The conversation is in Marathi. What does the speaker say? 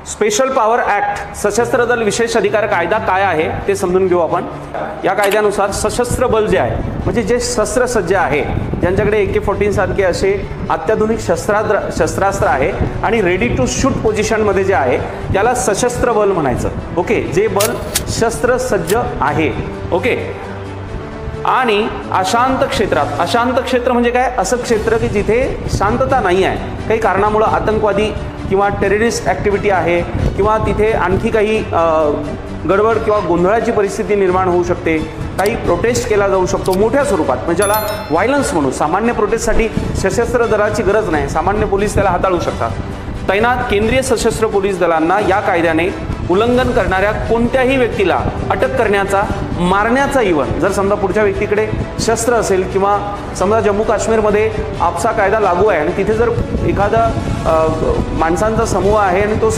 स्पेशल पॉवर ॲक्ट सशस्त्र दल विशेष अधिकार कायदा काय आहे ते समजून घेऊ आपण। या कायद्यानुसार सशस्त्र बल जे आहे म्हणजे जे शस्त्रसज्ज आहे, ज्यांच्याकडे AK-14 सारखे असे अत्याधुनिक शस्त्रास्त्र आहे आणि रेडी टू शूट पोझिशनमध्ये जे आहे त्याला सशस्त्र बल म्हणायचं। ओके, जे बल शस्त्रसज्ज आहे। ओके, आणि अशांत क्षेत्रात, अशांत क्षेत्र म्हणजे काय, असं क्षेत्र की जिथे शांतता नाही आहे, काही कारणामुळे आतंकवादी किंवा टेररिस्ट ॲक्टिव्हिटी आहे किंवा तिथे आणखी काही गडबड किंवा गोंधळाची परिस्थिती निर्माण होऊ शकते, काही प्रोटेस्ट केला जाऊ शकतो मोठ्या स्वरूपात, म्हणजे ज्याला व्हायलन्स म्हणू। सामान्य प्रोटेस्टसाठी सशस्त्र दलाची गरज नाही, सामान्य पोलीस त्याला हाताळू शकतात। तैनात केंद्रीय सशस्त्र पोलीस दलांना या कायद्याने उल्लंघन करणाऱ्या कोणत्याही व्यक्तीला अटक करण्याचा, मारण्याचा, इव्हन जर समजा पुढच्या व्यक्तीकडे शस्त्र असेल किंवा समजा जम्मू काश्मीरमध्ये आपसा कायदा लागू आहे आणि तिथे जर एखादा माणसांचा समूह आहे आणि तो